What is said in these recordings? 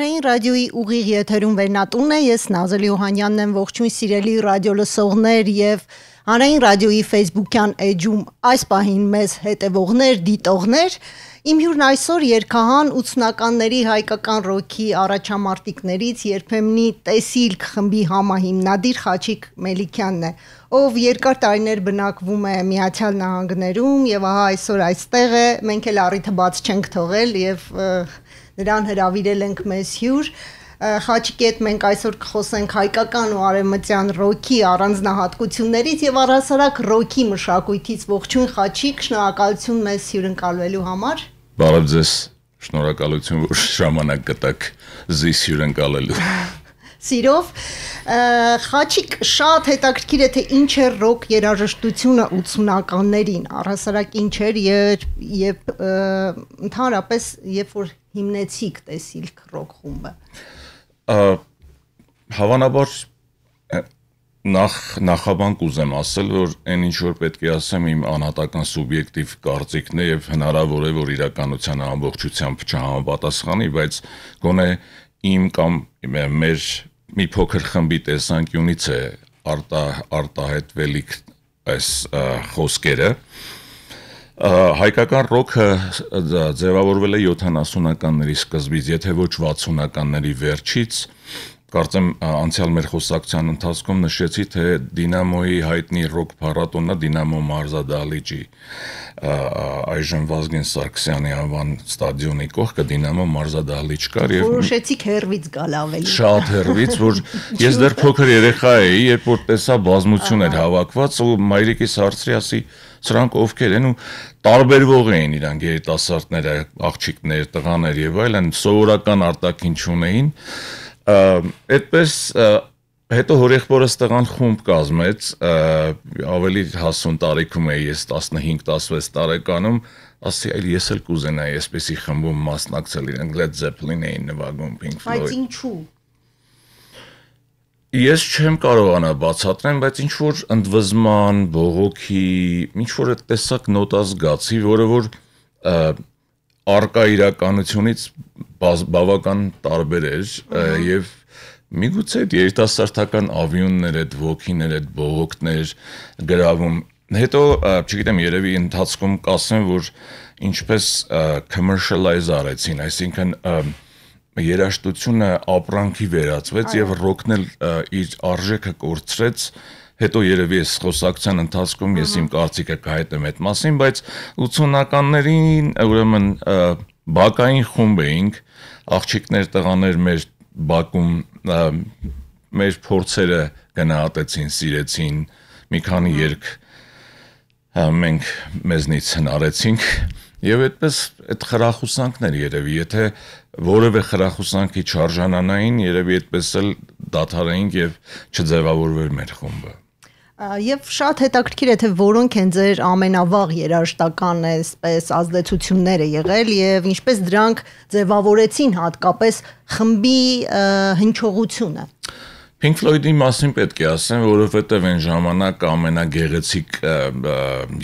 Հանրային ռադիոյի ուղիղ եթերում վերնատունն է, ես Նազել Յոհանյանն եմ, ողջույն սիրելի ռադիո լսողներ եւ Հանրային ռադիոյի Facebook-յան էջում այս պահին մեզ հետևողներ, դիտողներ, իմ հյուրն այսօր երգահան 80-ականների հայկական ռոքի առաջամարտիկներից երբեմնի Տեսիլք խմբի համահիմնադիր Խաչիկ Մելիքյանն է, ով երկար տարիներ բնակվում է Միացյալ Նահանգներում եւ ահա այսօր այստեղ է, մենք էլ առիթը բաց չենք թողել եւ նրան հրավիրել ենք մեզ հյուր Խաչիկի հետ մենք այսօր կխոսենք հայկական ու արևմտյան ռոքի առանձնահատկություններից եւ առհասարակ ռոքի մշակույթից ողջույն Խաչիկ, շնորհակալություն մեզ հյուրընկալվելու համար։ Բարև ձեզ, շնորհակալություն, որ ժամանակ գտաք զիս հյուրընկալելու։ Սիրով, Խաչիկ, շատ հետաքրքիր է թե ինչ է ռոք երաժշտությունը 80-ականներին, առհասարակ ինչ էր եւ ընդհանրապես երբ որ հիմնեցիք Տեսիլք ռոք խումբը։ Հավանաբար նախաբան կուզեմ ասել, որ այն ինչ որ պետք է ասեմ իմ անհատական սուբյեկտիվ կարծիքն է եւ հնարավոր է որ իրականության ամբողջությամբ չհամապատասխանի, բայց գոնե իմ կամ մեր մի փոքր խմբի տեսանկյունից է արտահայտվելիք այս խոսքերը հայկական ռոքը ձևավորվել է 70-ականների սկզբից, եթե ոչ 60-ականների վերջից, կարծեմ անցյալ մեր խոսակցության ընթացքում նշեցի, թե Դինամոյի հայտնի ռոք փառատոնը Դինամո մարզադահլիճի այժմ Վազգեն Սարգսյանի անվան ստադիոնի կողքը Դինամո մարզադահլիճ կար եւ որոշեցիք հերվից գալ ավելի։ Շատ հերվից, որ ես դեռ փոքր երեխա էի, երբ որ տեսա բազմություն էր հավաքված ու մայրիկիս հարցրի, ասի սրանք ովքեր են ու տարբերվող էին իրանք երիտասարդները, աղջիկներ, տղաներ եւ այլն, սովորական արտաքին չունեին։ Այդպես հետո հորեղբորս տղան խումբ կազմեց, ավելի հասուն տարիքում էի ես 15-16 տարեկանում, ասի այլ ես էլ կուզենայի այսպեսի խմբում մասնակցել, իրանք Led Zeppelin էին նվագում, Pink Floyd։ Բայց ինչու։ Ես չեմ կարողանա բացատրեմ, բայց ինչ որ ընդվզման, բողոքի, ինչ որ այդ տեսակ նոտա զգացի, որը որ արկա իրականությունից բավական տարբեր էր եւ միգուցե այդ երիտասարդական ավյուններ, այդ ոգիներ, այդ բողոքներ գրավում։ Հետո, չգիտեմ, երևի ընթացքում կասեմ, որ ինչպես commercialize արեցին, այսինքն երաժշտությունը ապրանքի վերածվեց եւ ռոքն էլ իր արժեքը կորցրեց, հետո երևի այս խոսակցության ընթացքում ես իմ կարծիքը կհայտնեմ այդ մասին, բայց 80-ականներին ուրեմն բակային խումբ էինք, աղջիկներ, տղաներ մեր բակում մեր փորձերը գնահատեցին, սիրեցին, մի քանի երգ մենք մեզնից հնարեցինք եւ այդպես այդ խրախուսանքներ երևի, եթե որևէ խրախուսանքի չարժանանային, երևի այդպես էլ դադարեինք եւ չձևավորվեր մեր խումբը։ Եվ շատ հետաքրքիր է թե որոնք են ձեր ամենավաղ երաժշտական այսպես ազդեցությունները եղել եւ ինչպես դրանք ձևավորեցին հատկապես խմբի հնչողությունը։ Pink Floyd-ի մասին պետք է ասեմ, որովհետև այն ժամանակ ամենագեղեցիկ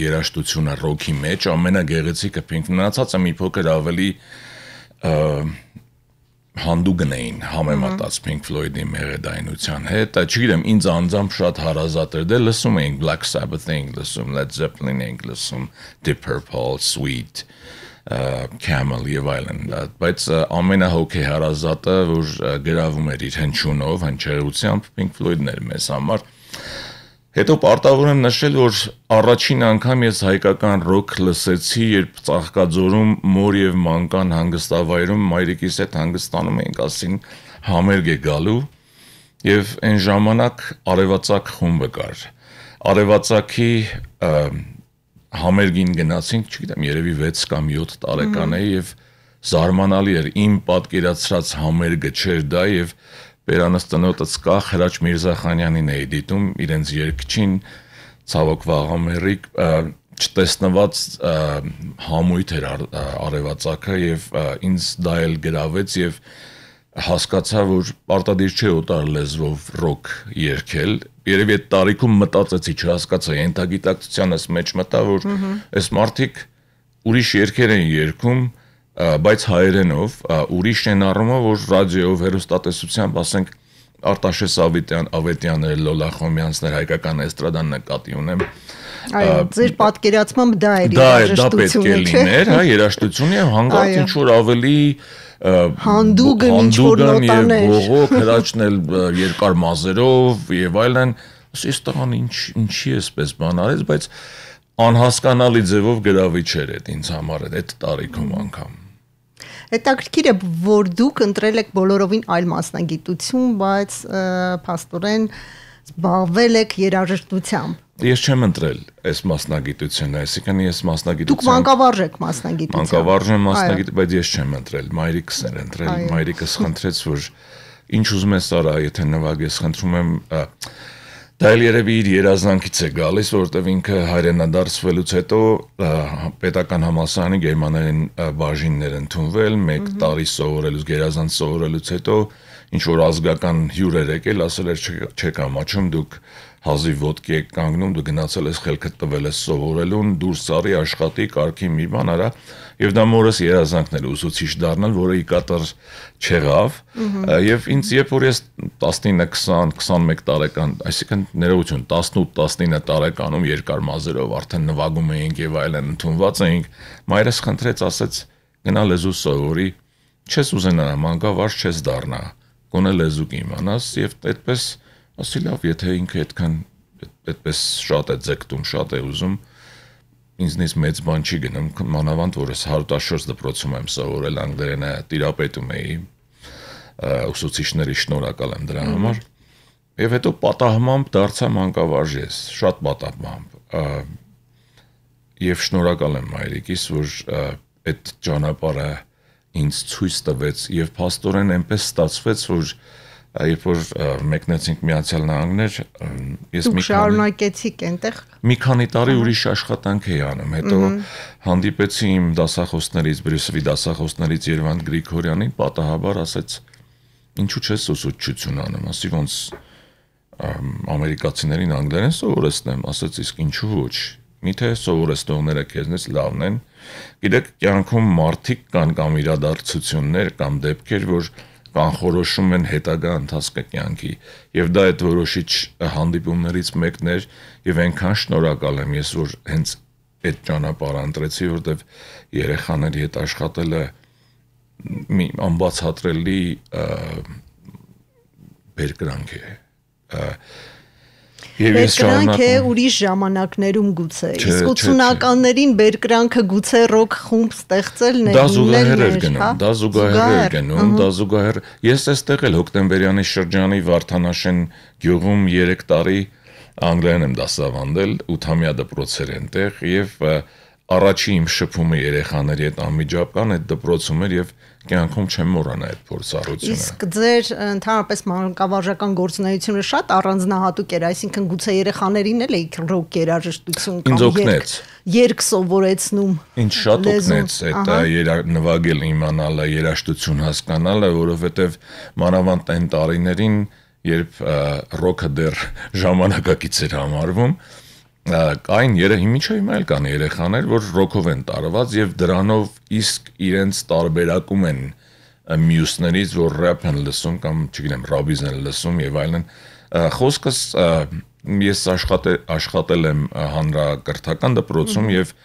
երաժշտությունը ռոքի մեջ, ամենագեղեցիկը Pink մնացածը մի փոքր ավելի հանդուգն էին համեմատած Pink Floyd-ի մեղեդայնության հետ, չգիտեմ, ինձ անձամբ շատ հարազատ էր, դե լսում էինք Black Sabbath էինք լսում, Led Zeppelin էինք լսում, Deep Purple, Sweet, Camel եւ այլն, բայց ամենահոգեհարազատը, որ գրավում էր իր հնչյունով, հնչեղությամբ Pink Floyd-ն էր մեզ համար։ Հետո պարտավոր եմ նշել, որ առաջին անգամ ես հայկական ռոք լսեցի, երբ Ծաղկաձորում մոր եւ մանկան հանգստավայրում մայրիկիս հետ հանգստանում էինք, ասին համերգ է գալու եւ այն ժամանակ Արևածագ խումբը կար։ Արևածագի համերգին գնացինք, չգիտեմ, երևի 6 կամ 7 տարեկան էի եւ զարմանալի էր իմ պատկերացրած համերգը չէր դա եւ Բերանս տնոտից կախ Հրաչ Միրզախանյանին էի դիտում, իրենց երգչին, ցավոք վաղամերիկ, չտեսնված համույթ էր Արևածագը եւ ինձ դա էլ գրավեց եւ հասկացա, որ պարտադիր չէ օտար լեզվով ռոք երգել։ Երևի այդ տարիքում մտածեցի, չհասկացա, ենթագիտակցությանս մեջ մտա, որ այս մարդիկ ուրիշ երգեր են երգում, բայց հայերենով, ուրիշ են առումով, որ ռադիոյով, հեռուստատեսությամբ, ասենք Արտաշես Ավետյաններ, Լոլա Խոմյանցներ, հայկական էստրադան նկատի ունեմ։ Այո, ձեր պատկերացմամբ դա էր երաժշտությունը, չէ՞։ Դա պետք է լիներ, հա, երաժշտությունը եւ հանգարց ինչ որ ավելի հանդուգն ինչ որ նոտաներ, բողոք հրաչնել երկար մազերով եւ այլն, ասես տղան ինչի էսպես բան արեց, բայց անհասկանալի ձևով գրավիչ էր այդ ինձ համար այդ տարիքում անգամ։ Հետաքրքիր է, որ դուք ընտրել եք բոլորովին այլ մասնագիտություն, բայց փաստորեն զբաղվել եք երաժշտությամբ։ Ես չեմ ընտրել այս մասնագիտությունը, այսինքն ես մասնագիտությամբ Դուք մանկավարժ եք մասնագիտությամբ։ Մանկավարժ եմ մասնագիտ, բայց ես չեմ ընտրել, մայրիկս էր ընտրել, մայրիկս խնդրեց, որ ինչ ուզում ես արա, եթե նվագես, խնդրում եմ Դա երևի իր երազանքից է գալիս, որովհետև ինքը հայրենադարձվելուց հետո պետական համալսարանի գերմաներեն բաժիններ ընդունվել, 1 տարի սովորելուց, գերազանց սովորելուց հետո ինչ որ ազգական հյուր էր եկել, ասել էր չեք ամաչում, դուք հազիվ ոտքի եք կանգնում, դու գնացել ես խելքդ տվել ես սովորելուն, դուրս արի աշխատի, կարգի մի բան արա, եւ դա մորս երազանքն էր ուսուցիչ դառնալ, որը ի կատար չեղավ, եւ ինձ երբ որ ես 19, 20, 21 տարեկան, այսինքն ներողություն, 18-19 տարեկանում երկար մազերով արդեն նվագում էինք եւ այլն ընդունված էինք, մայրս խնդրեց, ասեց գնա լեզու սովորի, չես ուզենա մանկավարժ չես դառնա, գոնե լեզու կիմանաս եւ այդպես ասի լավ, եթե ինքը այդպես շատ է ձգտում, շատ է ուզում, ինձնից մեծ բան չի գնում, մանավանդ որ ես 114 դպրոցում եմ սովորել անգլերենը, տիրապետում էի, ուսուցիչների շնորհակալ եմ դրա համար, եւ հետո պատահմամբ դարձա մանկավարժ ես, շատ պատահմամբ, եւ շնորհակալ եմ մայրիկիս, որ այդ ճանապարհը ինձ ցույց տվեց եւ փաստորեն այնպես ստացվեց, որ երբ որ մեկնեցինք Միացյալ Նահանգներ, ես Դուք շարունակեցիք այնտեղ։ Մի քանի տարի ուրիշ աշխատանք էի անում, հետո հանդիպեցի իմ դասախոսներից, Բրյուսելի դասախոսներից Երվանդ Գրիգորյանին, պատահաբար ասեց. «Ինչու չես ուսուցչություն անում»։ Ասի ոնց ամերիկացիներին անգլերեն սովորեցնեմ, ասեց իսկ ինչու ոչ։ Միթե սովորեցնողները քեզնից լավն են։ Գիտեք, կյանքում մարդիկ կան կամ իրադարձություններ կամ դեպքեր, որ կանխորոշում են հետագա ընթացքը կյանքի եւ դա այդ որոշիչ հանդիպումներից մեկն էր եւ այնքան շնորհակալ եմ ես որ հենց այդ ճանապարհը ընտրեցի որտեվ երեխաների հետ աշխատելը մի անբացատրելի բերկրանք է Բերկրանք է ուրիշ ժամանակներում գուցե իսկ 80-ականներին բերկրանքը գուցե ռոք խումբ ստեղծելն էր դա զուգահեռ էր գնում դա զուգահեռ ես էստեղ էլ հոկտեմբերյանի շրջանի Վարդանաշեն գյուղում 3 տարի անգլերեն եմ դասավանդել 8-ամյա դպրոց էր այնտեղ եւ առաջի իմ շփումը երեխաների հետ անմիջական այդ դպրոցում էր եւ կյանքում չեմ մոռանա այդ փորձառությունը իսկ ձեր ընդհանրապես մանկավարժական գործունեությունը շատ առանձնահատուկ էր այսինքն գուցե երեխաներին էլ եք ռոք երաժշտություն կամ երգ սովորեցնում ինչ շատ օգնեց այդ նվագել իմանալը երաժշտություն հասկանալը որովհետեւ մանավանդ այն տարիներին երբ ռոքը դեռ ժամանակակից էր համարվում կային ինչու հիմա էլ կան երեխաներ, որ ռոքով են տարված եւ դրանով իսկ իրենց տարբերակում են մյուսներից, որ ռապ են լսում կամ, չգիտեմ, ռաբիզ են լսում եւ այլն։ Խոսքս ես աշխատել եմ հանրակրթական դպրոցում եւ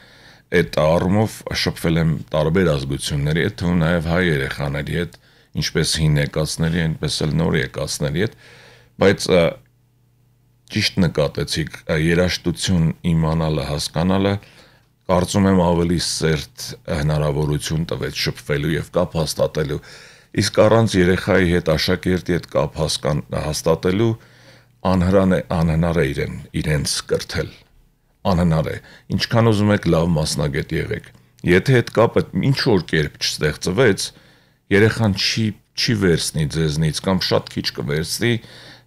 այդ առումով շփվել եմ տարբեր ազգությունների հետ, ու նաեւ հայ երեխաների հետ, ինչպես հին եկածների, այնպես էլ նոր եկածների հետ, բայց ճիշտ նկատեցիք երաժշտություն իմանալը հասկանալը կարծում եմ ավելի սերտ հնարավորություն տվեց շփվելու եւ կապ հաստատելու իսկ առանց երեխայի հետ աշակերտի հետ կապ հաստատելու անհնար է իրենց կրթել անհնար է ինչքան ուզում եք լավ մասնագետ եղեք եթե այդ կապը ինչ որ կերպ չստեղծվեց երեխան չի վերցնի ձեզնից կամ շատ քիչ կվերցնի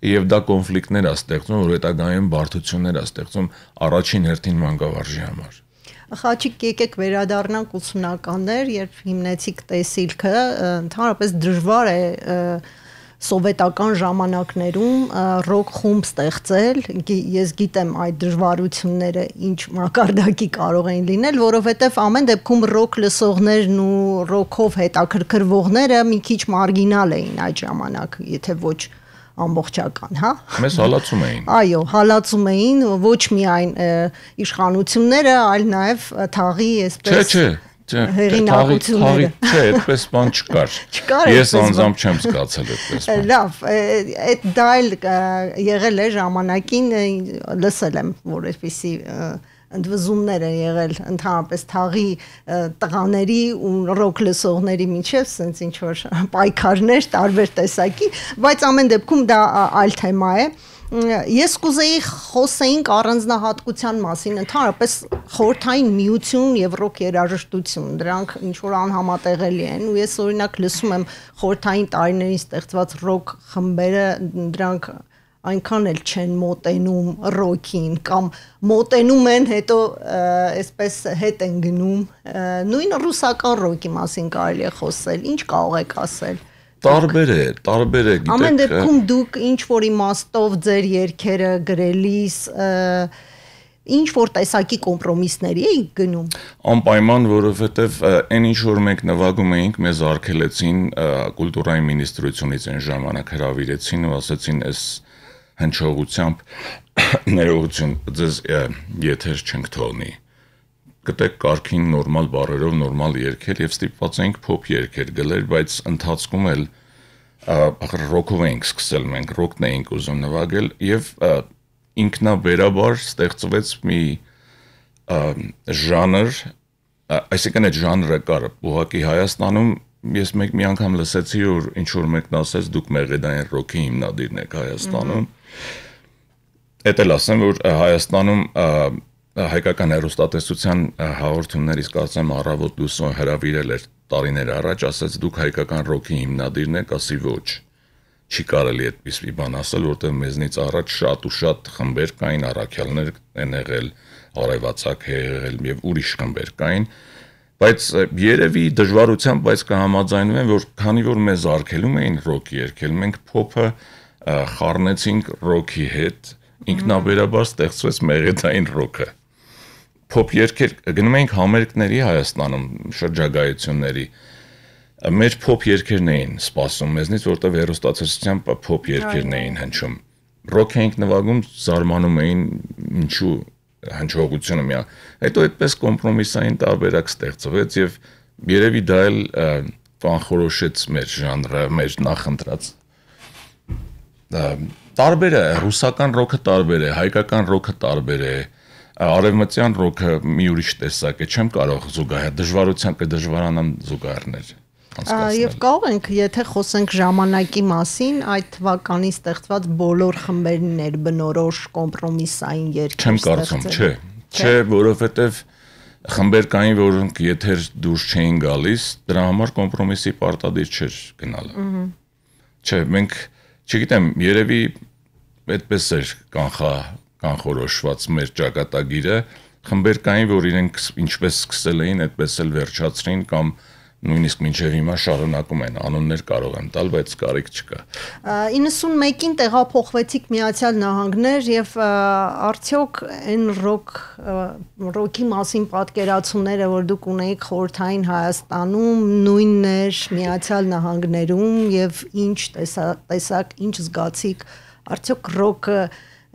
եւ դա կոնֆլիկտներ է ստեղծում, որ հետագայում բարդություններ է ստեղծում առաջին հերթին մանկավարժի համար։ Խաչիկ եկեք վերադառնանք 80-ականներ, երբ հիմնեցիք տեսիլքը, ընդհանրապես դժվար է սովետական ժամանակներում ռոք խումբ ստեղծել, ես գիտեմ այդ դժվարությունները ինչ մակարդակի կարող էին լինել, որովհետև ամեն դեպքում ռոք լսողներն ու ռոքով հետաքրքրվողները մի քիչ մարգինալ էին այդ ժամանակ, եթե ոչ ամբողջական, հա։ Մեզ հալածում էին։ Այո, հալածում էին ոչ միայն իշխանությունները, այլ նաև թաղի այսպես հեղինակությունները։ Չէ, այդպես բան չկար։ Ես անձամբ չեմ զգացել այդպես բան։ Լավ, այդ դա էլ եղել է ժամանակին, լսել եմ, որ այսպեսի ընդվզումներ են եղել ընդհանրապես թաղի տղաների ու ռոք լսողների միջև, սենց ինչ որ պայքարներ տարբեր տեսակի, բայց ամեն դեպքում դա այլ թեմա է։ Ես կուզեի խոսեինք առանձնահատկության մասին, ընդհանրապես խորհրդային միություն եւ ռոք երաժշտություն, դրանք ինչ որ անհամատեղելի են ու ես օրինակ լսում եմ խորհրդային տարիներին ստեղծված ռոք խմբերը, դրանք այնքան էլ չեն մոտենում ռոքին կամ մոտենում են, հետո այսպես հետ են գնում, նույն ռուսական ռոքի մասին կարելի է խոսել, ինչ կարող եք ասել։ Տարբեր է, գիտեք։ Ամեն դեպքում դուք ինչ որ իմաստով ձեր երգերը գրելիս ինչ որ տեսակի կոմպրոմիսների էիք գնում։ Անպայման, որովհետև այն ինչ որ մենք նվագում էինք, մեզ արգելեցին կուլտուրայի մինիստրությունից այն ժամանակ հրավիրեցին ու ասեցին, այս հնչողությամբ ներողություն ձեզ եթեր չենք թողնի։ Գտեք կարգին նորմալ բառերով նորմալ երգեր եւ ստիպված էինք փոփ երգեր գնել, բայց ընթացքում էլ ռոքով էինք սկսել, մենք ռոքն էինք ուզում նվագել եւ ինքնաբերաբար ստեղծվեց մի ժանր, այսինքն այդ ժանրը կար ուղղակի Հայաստանում ես մի անգամ լսեցի որ ինչ որ մեկն ասեց դուք մեղեդային ռոքի հիմնադիրն եք Հայաստանում Էդ էլ ասեմ որ Հայաստանում հայկական հեռուստատեսության հաղորդումներից կարծեմ առավոտ լուսոն հրավիրել էր տարիներ առաջ ասեց դուք հայկական ռոքի հիմնադիրն եք ասի ոչ չի կարելի այդպես մի բան ասել որտեղ մեզնից առաջ շատ ու շատ խմբեր կային առաքյալներ են եղել արևածագ եղել եւ ուրիշ խմբեր կային բայց երևի դժվարությամբ բայց կհամաձայնվեն որ քանի որ մեզ արգելում էին ռոքի երգել մենք փոփը խառնեցինք ռոքի հետ ինքնաբերաբար ստեղծվեց մեղեդային ռոքը փոփ երգեր գնում էինք համերգների Հայաստանում շրջագայությունների մեր փոփ երգերն էին սպասում մեզնից որտեղ հեռուստացույցությամբ փոփ երգերն էին հնչում ռոք էինք նվագում զարմանում էին ինչու հնչողությունը միա հետո այդպես կոմպրոմիսային տարբերակ ստեղծվեց եւ երևի դա էլ կանխորոշեց մեր ժանրը մեր նախընտրած տարբեր է ռուսական ռոքը տարբեր է հայկական ռոքը տարբեր է արևմտյան ռոքը մի ուրիշ տեսակ է չեմ կարող զուգահեռ դժվարությամբ կդժվարանան զուգահեռներ Եվ կարող ենք, եթե խոսենք ժամանակի մասին, այդ թվականի ստեղծված բոլոր խմբերն էր բնորոշ կոմպրոմիսային երգեր Չեմ կարծում, չէ, որովհետև խմբեր կային, որոնք եթեր դուրս չէին գալիս, դրա համար կոմպրոմիսի պարտադիր չէր գնալը։ Չէ, մենք, չգիտեմ, երևի այդպես էր կանխորոշված մեր ճակատագիրը, խմբեր կային, որ իրենք ինչպես սկսել էին, այդպես էլ վերջացրին կամ նույնիսկ մինչև հիմա շարունակում են անուններ կարող եմ տալ, բայց կարիք չկա։ 91-ին տեղափոխվեցիք Միացյալ Նահանգներ եւ արդյոք այն ռոքի մասին պատկերացումները, որ դուք ունեիք խորհրդային Հայաստանում, նույնն էր Միացյալ Նահանգներում եւ ինչ տեսակ, ինչ զգացիք, արդյոք ռոքը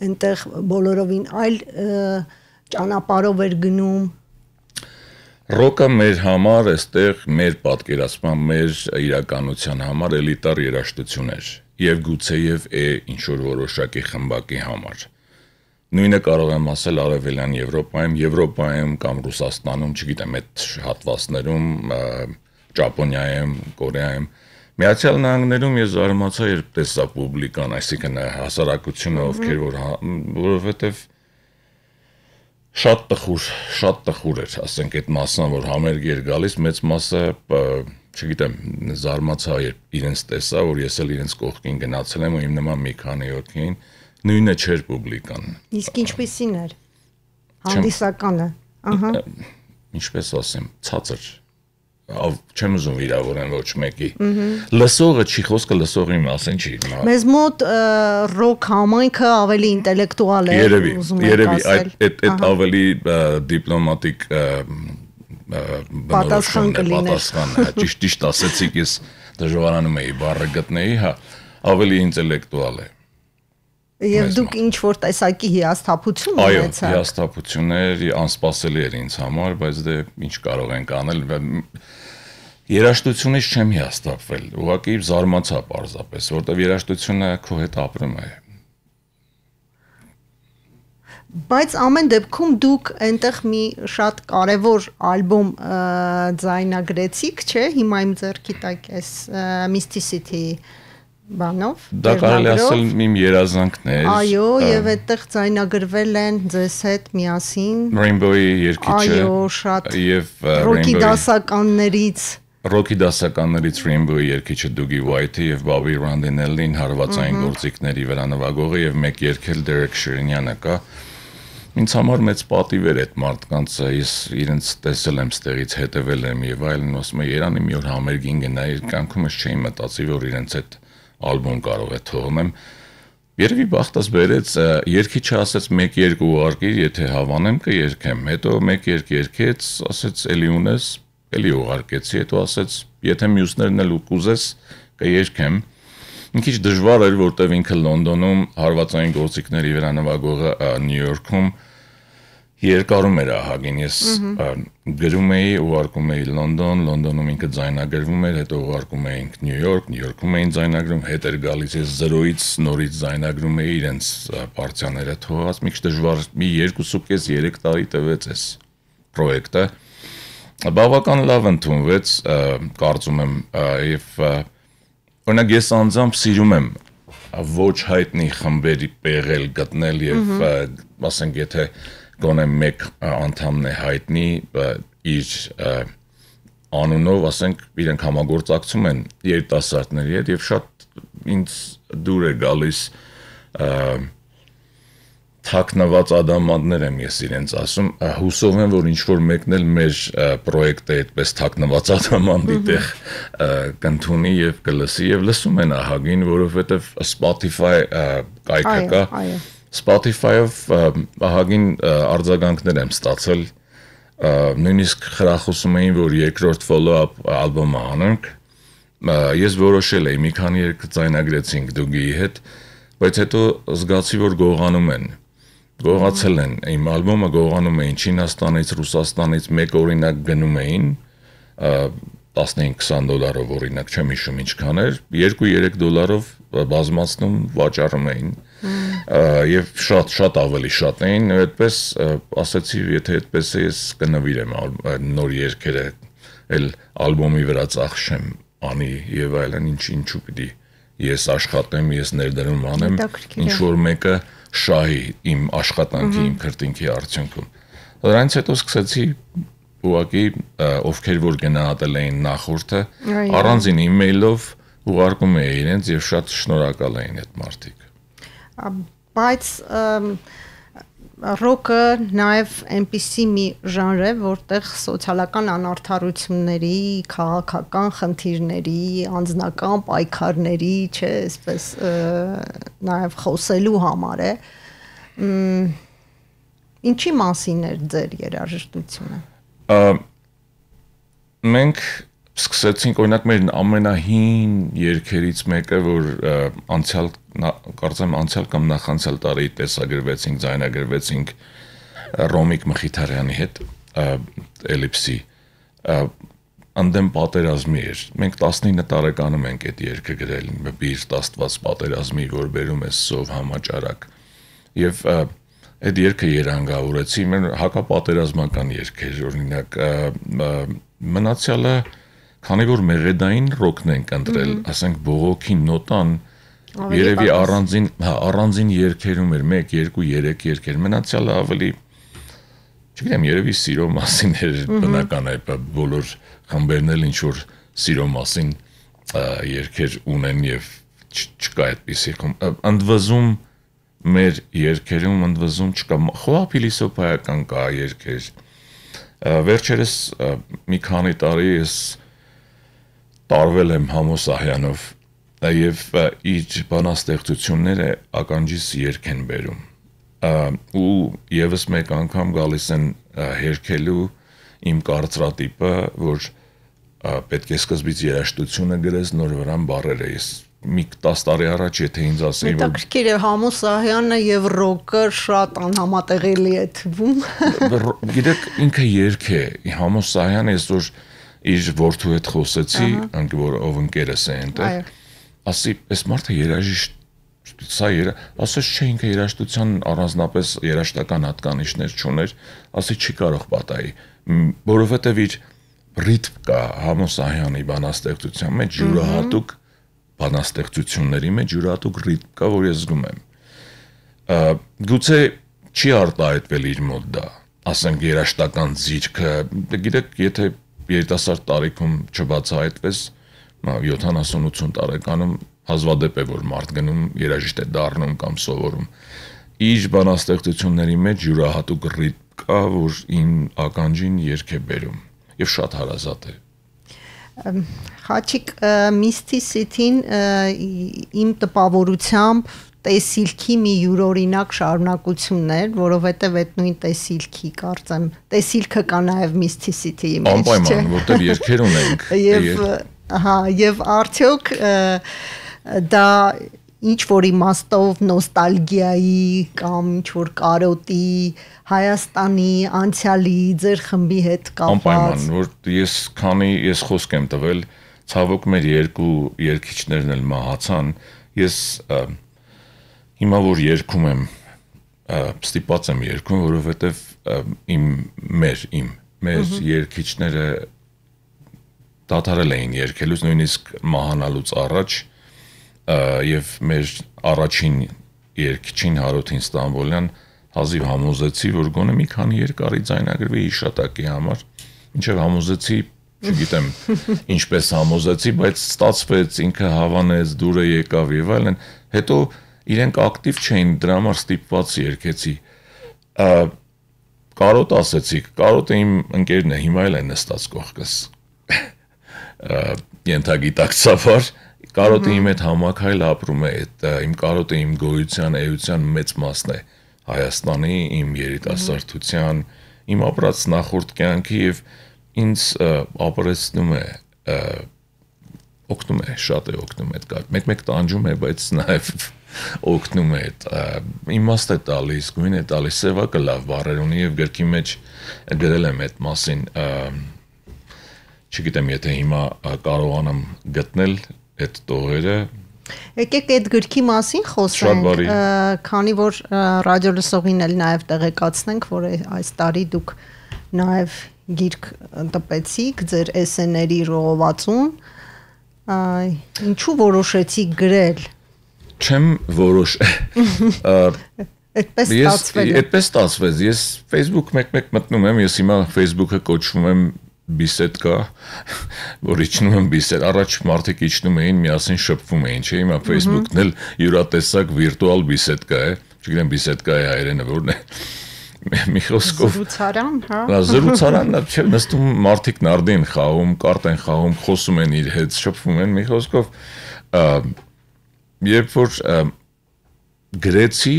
այնտեղ բոլորովին այլ ճանապարհով էր գնում Ռոկը մեր համար այստեղ մեր պատկերացման, մեր իրականության համար էլիտար երաժշտություն էր եւ գուցեև ինչ որ որոշակի խմբակի համար։ Նույնը կարող եմ ասել Արևելյան Եվրոպայում կամ Ռուսաստանում, չգիտեմ, այդ հատվածներում, Ճապոնիայում, Կորեայում, Միացյալ Նահանգներում ես զարմացա, երբ տեսա պուբլիկան, այսինքն հասարակությունը, ովքեր որովհետեւ Շատ տխուր էր, ասենք այդ մասն, որ համերգ էր գալիս, մեծ մասը, չգիտեմ, զարմացա իրենց տեսա, որ ես էլ իրենց կողքին գնացել եմ ու իմ նման մի քանի ոտքին, նույնը չէր պուբլիկան։ Իսկ ինչպեսին էր։ Հանդիսականը, Ինչպես ասեմ, ցածր, չեմ ուզում վիրավորեմ ոչ մեկի։ Լսողը չի, խոսքը լսողի մասին չի։ Մեզ մոտ ռոք համայնքը ավելի ինտելեկտուալ է, ուզում եմ ասել։ Երևի, այդ ավելի դիպլոմատիկ պատասխան կլիներ։ Ճիշտ ասեցիք, ես դժվարանում էի բառը գտնեի, հա, ավելի ինտելեկտուալ է։ Եվ դուք ինչ որ տեսակի հիասթափություն ունեցաք։ Այո, հիասթափություններ, անսպասելի էր ինձ համար, բայց դե ինչ կարող ենք անել։ Երաժշտությունից չեմ հիասթափվել, ուղղակի զարմացա պարզապես, որտեղ երաժշտությունը քո հետ ապրում է։ Բայց ամեն դեպքում դուք այնտեղ մի շատ կարևոր ալբոմ ձայնագրեցիք, չէ՞, հիմա իմ ձեռքի տակ էս Mysticity բանով։ Դա կարելի ասել իմ երազանքն էր։ Այո, եւ այդտեղ ձայնագրվել են ձեզ հետ միասին Rainbow-ի երգիչը։ Այո, շատ եւ ռոքի դասականներից Rainbow-ի երգիչը Dougie White-ը եւ Bobby Rondinelli-ին հարվածային գործիքների վրա նվագողը եւ մեկ երգել Derek Sherinian-ը կա։ Ինձ համար մեծ պատիվ էր այդ մարդկանց, ես իրենց տեսել եմ ստեղից, հետևել եմ եւ այլն, ասում եմ Երանի մի օր համերգին գնայի, կյանքումս չէի մտածի, որ իրենց այդ ալբոմ կարող է թողնեմ։ Երևի բախտս բերեց, երգիչը ասեց 1-2 ուղարկիր, եթե հավանեմ կերքեմ։ Հետո 1 երգեց, ասեց էլի ունես, էլի ուղարկեցի, հետո ասեց եթե մյուսներն էլ կուզես կերքեմ։ Մի քիչ դժվար էր, որտեղ ինքը Լոնդոնում հարվածային գործիքների վրա նվագողը Նյու Յորքում երկարում էր ահագին, ես գրում էի, ուղարկում էի Լոնդոն, Լոնդոնում ինքը ձայնագրվում էր, հետո ուղարկում էինք Նյու Յորք, Նյու Յորքում էին ձայնագրում, հետ էր գալիս, ես 0-ից նորից ձայնագրում էի իրենց պարտիաները թողած, մի քիչ դժվար, մի 2.5-3 տարի տևեց այս պրոյեկտը, բավական լավ ընդունվեց, կարծում եմ, եւ օրինակ ես անձամբ սիրում եմ ոչ հայտնի խմբերի պեղել գտնել եւ ասենք եթե գոնե մեկ անդամն է հայտնի իր անունով, ասենք իրենք համագործակցում են երիտասարդների հետ եւ շատ ինձ դուր է գալիս թաքնված ադամանդներ եմ ես իրենց ասում, հուսով եմ, որ ինչ-որ մեկն էլ մեր պրոյեկտը այդպես թաքնված ադամանդի տեղ կընդունի եւ կլսի եւ լսում են ահագին, որովհետեւ Spotify կայքը կա, Spotify-ով ահագին արձագանքներ եմ ստացել, նույնիսկ խրախուսում էին, որ երկրորդ follow-up ալբոմը անենք, ես որոշել էի, մի քանի երգ ձայնագրեցինք Dougie-ի հետ, բայց հետո զգացի, որ գողանում են, գողացել են, իմ ալբոմը գողանում էին Չինաստանից, Ռուսաստանից, մեկ օրինակ գնում էին, 15-20 $-ով օրինակ, չեմ հիշում ինչքան էր, 2-3 $-ով բազմացնում վաճառում էին, եւ շատ ավելի շատ էին, այդպես ասացի, եթե այդպես է ես կնվիրեմ նոր երգերը, էլ ալբոմի վրա ծախսեմ, անի եւ այլն, ինչու պիտի ես աշխատեմ, ես ներդրում անեմ, ինչ որ մեկը շահի իմ աշխատանքի, իմ քրտինքի արդյունքում։ Դրանից հետո սկսեցի ուղղակի ովքեր որ գնահատել էին նախորդը, առանձին email-ով ուղարկում էի իրենց եւ շատ շնորհակալ էին այդ մարդիկ։ Բայց ռոքը նաև այնպիսի մի ժանր է, որտեղ սոցիալական անարդարությունների, քաղաքական խնդիրների, անձնական պայքարների, չէ, այսպես նաև խոսելու համար է։ Ինչի մասին էր ձեր երաժշտությունը։ Մենք սկսեցինք օրինակ մեր ամենահին երգերից մեկը, որ կարծեմ անցյալ կամ նախանցյալ տարի տեսագրվեցինք, ձայնագրվեցինք Ռոմիկ Մխիթարյանի հետ, Էլիպսի, անդեմ պատերազմի էր։ Մենք 19 տարեկանում ենք այդ երգը գրել, բիրտ աստված պատերազմի, որ բերում է սով համաճարակ։ Եվ այդ երգը երանգավորեցի, մեր հակապատերազմական երգ էր, օրինակ մնացյալը քանի որ մեղեդային ռոքն ենք ընտրել, ասենք բողոքի նոտան երևի առանձին երգերում էր 1, 2, 3 երգեր, մնացյալը ավելի չգիտեմ, երևի սիրո մասին էր բնական է, բոլոր խմբերն էլ ինչ որ սիրո մասին երգեր ունեն եւ չկա այդպիսի ընդվզում մեր երգերում ընդվզում չկա, խոհափիլիսոփայական կա երգեր Վերջերս մի քանի տարի ես տարվել եմ Համո Սահյանով եւ իր բանաստեղծությունները ականջիս երգ են բերում ու եւս մեկ անգամ գալիս են հերքելու իմ կարծրատիպը, որ պետք է սկզբից երաժշտությունը գրես, նոր վրան բառերը ես մի 10 տարի առաջ եթե ինձ ասեին որ Հետաքրքիր է Համո Սահյանը եւ ռոկը շատ անհամատեղելի է թվում Գիտեք ինքը երգ է Համո Սահյանը այսօր իր որդու հետ խոսեցի անկի որ ով ընկերս է այնտեղ ասի այս մարդը երաժիշտ սա ասես չէ ինքը երաժշտության առանձնապես երաժշտական հատկանիշներ չուներ ասի չի կարող պատահի որովհետեւ իր ռիթմ կա Համո Սահյանի բանաստեղծության մեջ յուրահատուկ բանաստեղծությունների մեջ յուրահատուկ ռիթմ կա, որ ես զգում եմ։ Գուցե չի արտահայտվել իր մոտ դա, ասենք երաժշտական ձիրքը, գիտեք, եթե երիտասարդ տարիքում չբացահայտվես, 70-80 տարեկանում հազվադեպ է որ մարդ գնում երաժիշտ է դառնում կամ սովորում։ Իր բանաստեղծությունների մեջ յուրահատուկ ռիթմ կա, որ ին ականջին երգ է բերում եւ շատ հարազատ է։ Խաչիկ Mysticity-ին իմ տպավորությամբ տեսիլքի մի յուրօրինակ շարունակությունն էր, որովհետև այդ նույն տեսիլքի կարծեմ, տեսիլքը կա նաև Mysticity-ի մեջ, չէ՞։ Անպայման, որտեղ երգեր ունենք։ Եվ արդյոք դա ինչ որ իմաստով նոստալգիայի կամ ինչ որ կարոտի Հայաստանի անցյալի ձեր խմբի հետ կապված Անպայման, որ ես խոսք եմ տվել, ցավոք մեր երկու երգիչներն էլ մահացան, ես հիմա որ երգում եմ, ստիպված եմ երգում, որովհետև մեր երգիչները դադարել էին երգելուց, նույնիսկ մահանալուց առաջ եւ մեր առաջին երգիչին Հարոթին Ստամբոլյան հազիվ համոզեցի, որ գոնե մի քանի երկարի ձայնագրվի հիշատակի համար, ինչեւ համոզեցի, չգիտեմ ինչպես համոզեցի, բայց ստացվեց, ինքը հավանեց, դուրը եկավ եւ այլն, հետո իրենք ակտիվ չէին, դրա համար ստիպված երգեցի։ Կարոտ ասեցի, կարոտը իմ ընկերն է, հիմա էլ է նստած կողքս։ Ենթագիտակցաբար Կարոտը իմ հետ համակայլ ապրում է, իմ կարոտը իմ գոյության, էության մեծ մասն է Հայաստանի, իմ երիտասարդության, իմ ապրած նախորդ կյանքի եւ ինձ ապրեցնում է, օգնում է, շատ է օգնում այդ կարգ։ Մեկ-մեկ տանջում է, բայց նաեւ օգնում է, իմաստ է տալիս, գույն է տալիս, սևակը լավ բառեր ունի եւ գրքի մեջ գրել եմ այդ մասին, չգիտեմ, եթե հիմա կարողանամ գտնել այդ տողերը Եկեք այդ գրքի մասին խոսենք, քանի որ ռադիոլսողին էլ նաև տեղեկացնենք, որ այս տարի դուք նաև գիրք տպեցիք ձեր էսսեների ժողովածուն, ինչու որոշեցիք գրել։ Չեմ Այդպես ստացվեց, ես Facebook մեկ-մեկ մտնում եմ, ես հիմա Facebook-ը կոչվում եմ Բիսեդկա, որ իջնում եմ բիսեդ, առաջ մարդիկ իջնում էին, միասին շփվում էին, չէ՞, հիմա Facebook-ն էլ յուրատեսակ վիրտուալ բիսեդկա է, չգիտեմ բիսեդկայի հայերենը որն է։ Մի խոսքով զրուցարան, հա։ Զրուցարան, չէ, նստում մարդիկ նարդի են խաղում, կարտ են խաղում, խոսում են իր հետ, շփվում են, մի խոսքով երբ որ գրեցի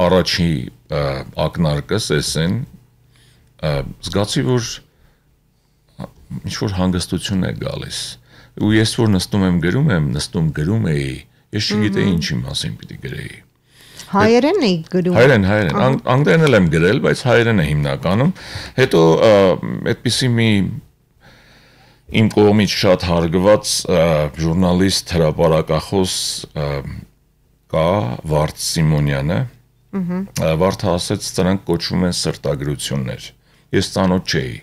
առաջի ակնարկս էսեն, զգացի, որ ինչ որ հանգստություն է գալիս ու ես որ նստում եմ գրում էի ես չգիտեի ինչի մասին պիտի գրեի հայերեն էի գրում հայերեն անգլերեն էլ եմ գրել բայց հայերեն է հիմնականում հետո այդպիսի մի իմ կողմից շատ հարգված ժուրնալիստ հրապարակախոս կա Վարդ Սիմոնյանը Վարդը ասեց նրանք կոչվում են սրտագրություններ ես ծանոթ չէի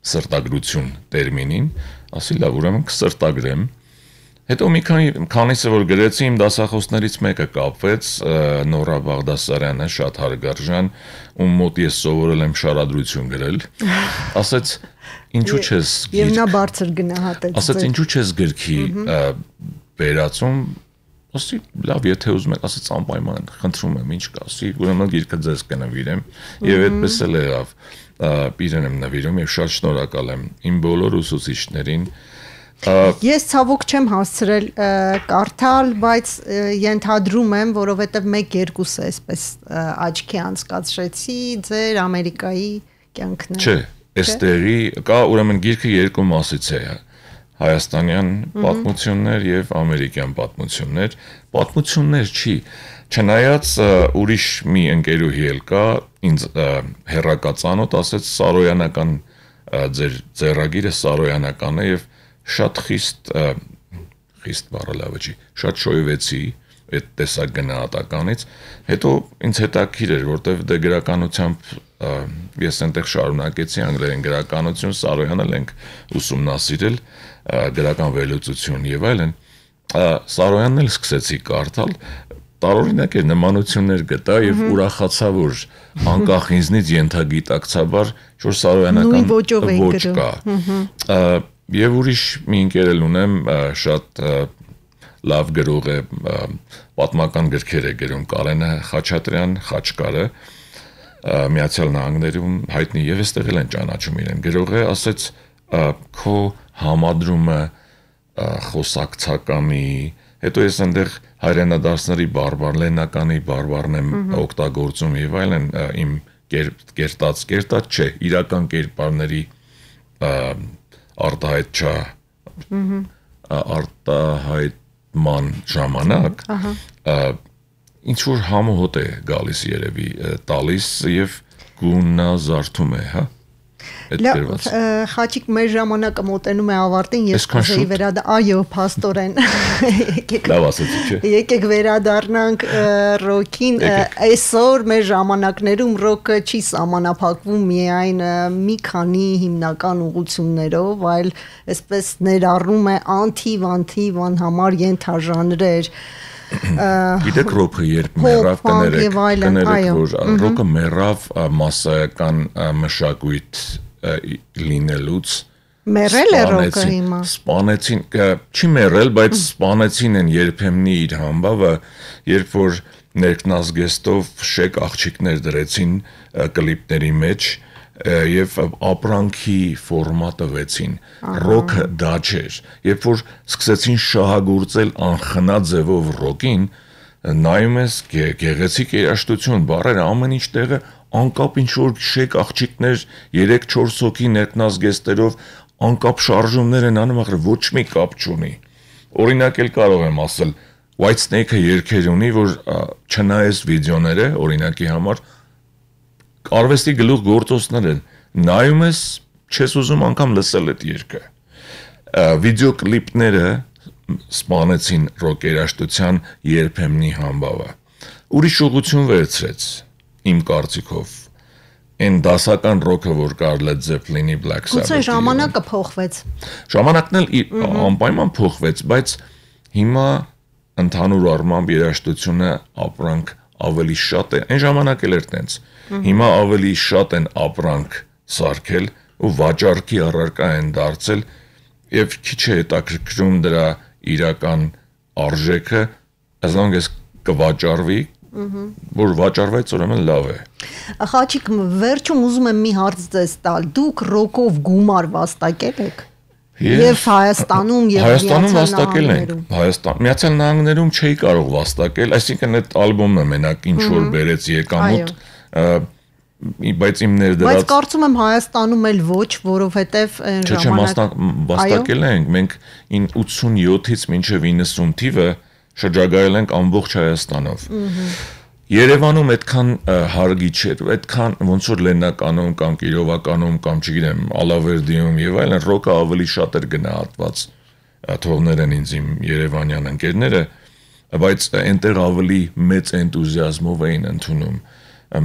սրտագրություն տերմինին, ասի լավ, ուրեմն կսրտագրեմ։ Հետո մի քանիսը որ գրեցի, իմ դասախոսներից մեկը կապվեց, Նորա Բաղդասարյանը, շատ հարգարժան, ում մոտ ես սովորել եմ շարադրություն գրել, ասեց, ինչու չես Եվ նա բարձր գնահատեց։ Ասեց, ինչու չես գրքի վերածում, ասի լավ, եթե ուզում եք, ասեց անպայման, խնդրում եմ, ինչ կա, ասի, ուրեմն գիրքը ձեզ կնվիրեմ, եւ այդպես էլ եղավ։ Իրեն եմ նվիրում եւ շատ շնորհակալ եմ իմ բոլոր ուսուցիչներին։ Ես ցավոք չեմ հասցրել կարդալ, բայց ենթադրում եմ, որովհետեւ 1-2 այսպես աչքի անցկացրեցի ձեր Ամերիկայի կյանքները։ Չէ, այստեղի կա ուրեմն գիրքը 2 մասից է։ Հայաստանյան պատմություններ եւ ամերիկյան պատմություններ։ Պատմություններ չի, չնայած ուրիշ մի ընկերուհի էլ կա, ինձ հերրակացանոտ ասեց Սարոյանական ձեր ձեռագիրը Սարոյանական է եւ շատ խիստ բառը լավ չի, շատ շոյվեցի այդ տեսակ գնահատականից, հետո ինձ հետաքրիր էր, որտեվ դե գրականությամբ ես այնտեղ շարունակեցի անգլերեն գրականություն, Սարոյանը ենք ուսումնասիրել, գրական վերլուծություն եւ այլն, Սարոյանն էլ սկսեցի կարդալ, տարօրինակ էր նմանություններ գտա եւ ուրախացա, որ անկախ ինձնից ենթագիտակցաբար որ Սարոյանական ոչ կա։ Եվ ուրիշ մի ընկեր էլ ունեմ, շատ լավ գրող է, պատմական գրքեր է գրում, Կարենը Խաչատրյան, Խաչկարը, Միացյալ Նահանգներում հայտնի եւ այստեղ էլ են ճանաչում իրեն։ Գրող է, ասեց քո համադրումը խոսակցականի, հետո ես այնտեղ հայրենադարձների բարբար, լեննականի բարբարն եմ օգտագործում եւ այլն, իմ կերտած չէ, իրական կերպարների արտահայտման ժամանակ ինչ որ համոհոտ է գալիս երևի տալիս եւ գունազարդում է, հա։ Խաչիկ մեր ժամանակը մոտենում է ավարտին, ես կուզեի այո, փաստորեն։ Լավ ասեցի, չէ։ Եկեք վերադառնանք ռոքին, այսօր մեր ժամանակներում ռոքը չի սահմանափակվում միայն մի քանի հիմնական ուղղություններով, այլ այսպես ներառում է անթիվ անհամար ենթաժանրեր։ Գիտեք ռոքը երբ մեռավ կներեք, որ ռոքը մեռավ մասսայական մշակույթ լինելուց մեռել է ռոքը հիմա սպանեցին, չի մեռել, բայց սպանեցին են երբեմնի իր համբավը, երբ որ ներքնազգեստով շեք աղջիկներ դրեցին կլիպների մեջ եւ ապրանքի ֆորմա տվեցին, ռոքը դա չէր, երբ որ սկսեցին շահագործել անխնա ձևով ռոքին, նայում ես գեղեցիկ երաժշտություն, բառերը ամեն ինչ տեղը անկապ ինչ որ շեք աղջիկներ 3-4 հոգի ներքնազգեստերով անկապ շարժումներ են անում, ոչ մի կապ չունի։ Օրինակ էլ կարող եմ ասել, White Snake-ը երգեր ունի, որ չնայես վիդեոները, օրինակի համար արվեստի գլուխ գործոցներ են, նայում ես, չես ուզում անգամ լսել այդ երգը։ Վիդեոկլիպները սպանեցին ռոք երաժշտության երբեմնի համբավը։ Ուրիշ ուղղություն վերցրեց, իմ կարծիքով, այն դասական ռոքը, որ կար Led Zeppelin-ի, Black Sabbath-ի։ Գուցե ժամանակը փոխվեց։ Ժամանակն էլ անպայման փոխվեց, բայց հիմա ընդհանուր առմամբ երաժշտությունը ապրանք ավելի շատ է, այն ժամանակ էլ էր տենց, հիմա ավելի շատ են ապրանք սարքել ու վաճառքի առարկա են դարձել եւ քիչ է հետաքրքրում դրա իրական արժեքը, as long as կվաճառվի, որ վաճառվեց ուրեմն լավ է։ Խաչիկ, վերջում ուզում եմ մի հարց ձեզ տալ, դուք ռոքով գումար վաստակել եք։ Եվ Հայաստանում եւ վաստակել ենք։ Միացյալ Նահանգներում չէի կարող վաստակել, այսինքն այդ ալբոմը մենակ ինչ որ բերեց եկամուտ, բայց իմ ներդրած Բայց կարծում եմ Հայաստանում էլ ոչ, որովհետեւ ժամանակ վաստակել ենք, մենք 87-ից մինչեւ 90 թիվը շրջագայել ենք ամբողջ Հայաստանով։ Երևանում այդքան հարգի չէր, այդքան ոնց որ Լեննականում կամ Կիրովականում կամ չգիտեմ Ալավերդիում եւ այլն ռոկը ավելի շատ էր գնահատված, թողներ են ինձ իմ երևանյան ընկերները, բայց այնտեղ ավելի մեծ էնտուզիազմով էին ընդունում։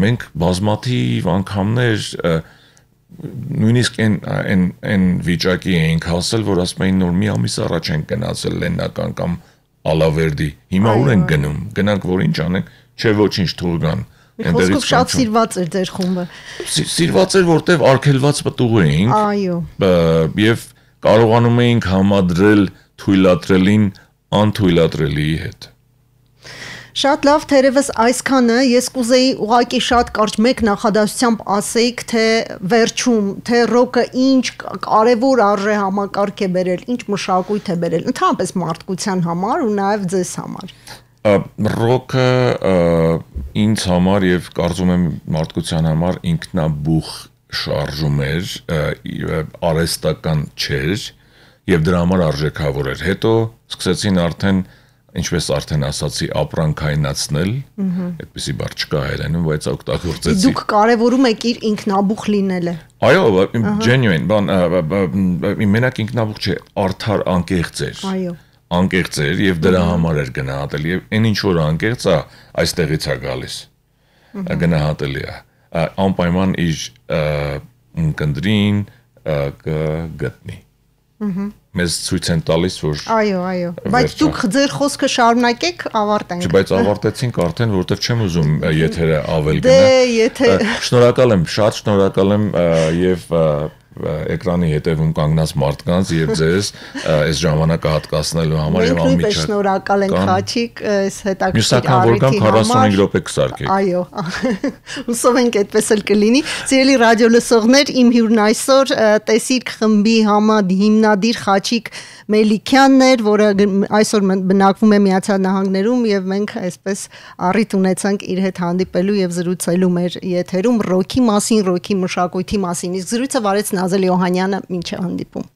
Մենք բազմաթիվ անգամներ նույնիսկ այն վիճակի էինք հասել, որ ասում էին նոր մի ամիս առաջ ենք գնացել Լեննական կամ Ալավերդի, հիմա ուր ենք գնում, գնանք որ ինչ անենք, չէ ոչինչ թող գան։ Խոսքով շատ սիրված էր ձեր խումբը։ Սիրված էր, որտեվ արգելված պտուղ էինք։ Այո։ Եվ կարողանում էինք համադրել թույլատրելին անթույլատրելիի հետ։ Շատ լավ, թերևս այսքանը ես կուզեի ուղղակի շատ կարճ մեկ նախադասությամբ ասեիք, թե վերջում, թե ռոկը ինչ կարևոր արժե համակարգ է բերել, ինչ մշակույթ է բերել, ընդհանրապես մարդկության համար ու նաև ձեզ համար։ Ռոկը ինձ համար եւ կարծում եմ մարդկության համար ինքնաբուխ շարժում էր, արհեստական չէր եւ դրա համար արժեքավոր էր։ Հետո սկսեցին արդեն ինչպես արդեն ասացի, ապրանքայնացնել, այդպեսի բառ չկա հայերենում, բայց օգտագործեցի։ Դուք կարևորում եք իր ինքնաբուխ լինելը։ Այո, genuine, մենակ ինքնաբուխ չէ, արդար անկեղծ էր։ Այո։ Անկեղծ էր եւ դրա համար էր գնահատել եւ այն ինչ որ անկեղծ է, այստեղից է գալիս։ Գնահատելի է։ Անպայման իր կնդրին կգտնի։ Մեզ ցույց են տալիս, որ Այո, բայց դուք ձեր խոսքը շարունակեք, ավարտենք։ Չէ, բայց ավարտեցինք արդեն, որովհետև չեմ ուզում եթերը ավել գնա։ Դե, եթե շնորհակալ եմ, շատ շնորհակալ եմ եւ էկրանի հետևում կանգնած մարդկանց եւ ձեզ այս ժամանակը հատկացնելու համար եւ անմիջապես շնորհակալ ենք Խաչիկ, այս հետաքրքիր առիթի համար։ 45 րոպե կսարքեք։ Այո, հուսով ենք այդպես էլ կլինի։ Սիրելի ռադիո լսողներ, իմ հյուրն այսօր Տեսիլք խմբի հիմնադիր Խաչիկ Մելիքյանն էր, որը այսօր բնակվում է Միացյալ Նահանգներում եւ մենք այսպես առիթ ունեցանք իր հետ հանդիպելու եւ զրուցելու մեր եթերում ռոքի մասին, ռոքի մշակույթի մասին։ Իսկ զրույցը վարեց Նազել Յոհանյանը, մինչև հանդիպում։